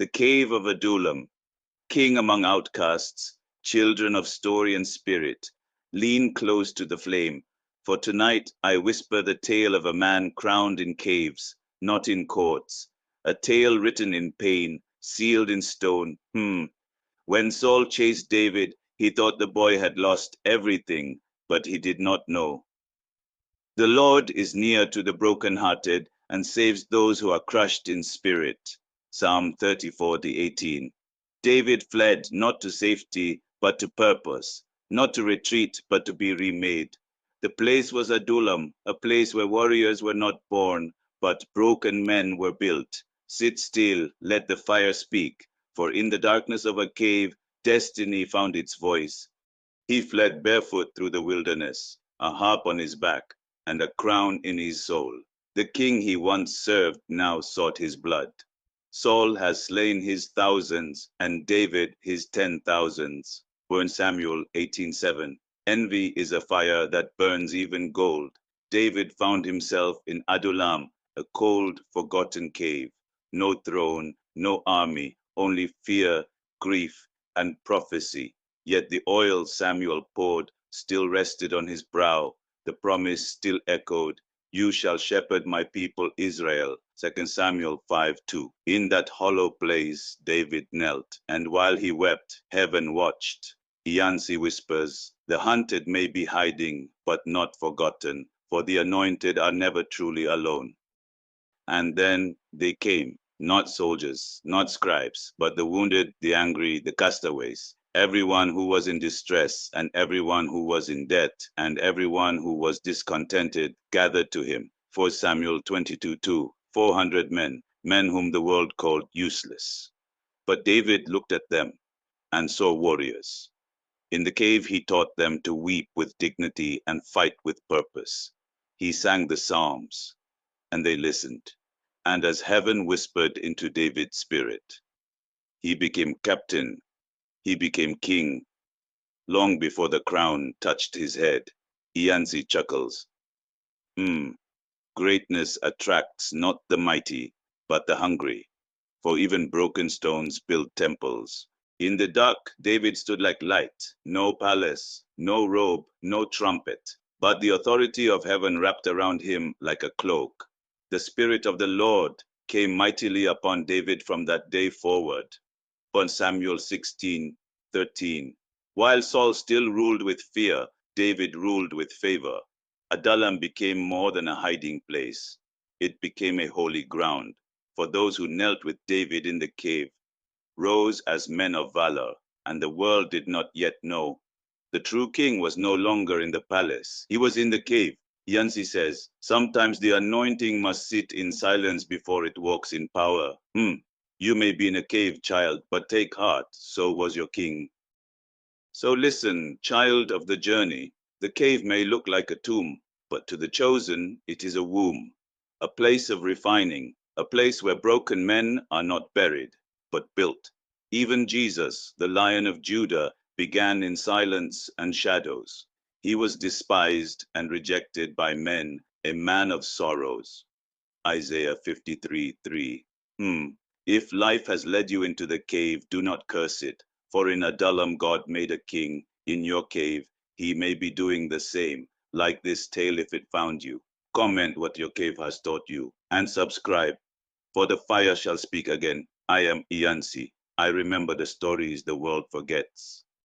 The cave of Adullam, king among outcasts, children of story and spirit, lean close to the flame, for tonight I whisper the tale of a man crowned in caves, not in courts, a tale written in pain, sealed in stone. When Saul chased David, he thought the boy had lost everything, but he did not know. The Lord is near to the brokenhearted and saves those who are crushed in spirit. Psalm 34:18. David fled not to safety, but to purpose, not to retreat, but to be remade. The place was Adullam, a place where warriors were not born, but broken men were built. Sit still, let the fire speak, for in the darkness of a cave, destiny found its voice. He fled barefoot through the wilderness, a harp on his back, and a crown in his soul. The king he once served now sought his blood. Saul has slain his thousands, and David his 10,000s. 1 Samuel 18:7. Envy is a fire that burns even gold. David found himself in Adullam, a cold, forgotten cave. No throne, no army, only fear, grief, and prophecy. Yet the oil Samuel poured still rested on his brow. The promise still echoed, "You shall shepherd my people Israel." 2 Samuel 5:2. In that hollow place David knelt, and while he wept, heaven watched. Iyansi whispers, "The hunted may be hiding, but not forgotten, for the anointed are never truly alone." And then they came, not soldiers, not scribes, but the wounded, the angry, the castaways. Everyone who was in distress, and everyone who was in debt, and everyone who was discontented gathered to him. 1 Samuel 22:2. 400 men, men whom the world called useless. But David looked at them and saw warriors. In the cave he taught them to weep with dignity and fight with purpose. He sang the Psalms, and they listened. And as heaven whispered into David's spirit, he became captain, he became king, long before the crown touched his head. Iyansi chuckles. Greatness attracts not the mighty, but the hungry, for even broken stones build temples. In the dark, David stood like light, no palace, no robe, no trumpet, but the authority of heaven wrapped around him like a cloak. The Spirit of the Lord came mightily upon David from that day forward. 1 Samuel 16:13. While Saul still ruled with fear, David ruled with favor. Adullam became more than a hiding place. It became a holy ground, for those who knelt with David in the cave rose as men of valor, and the world did not yet know. The true king was no longer in the palace. He was in the cave. Iyansi says, sometimes the anointing must sit in silence before it walks in power. You may be in a cave, child, but take heart, so was your king. So listen, child of the journey, the cave may look like a tomb, but to the chosen it is a womb, a place of refining, a place where broken men are not buried, but built. Even Jesus, the Lion of Judah, began in silence and shadows. He was despised and rejected by men, a man of sorrows. Isaiah 53:3. If life has led you into the cave, do not curse it. For in Adullam God made a king. In your cave, he may be doing the same. Like this tale if it found you. Comment what your cave has taught you. And subscribe, for the fire shall speak again. I am Iyansi. I remember the stories the world forgets.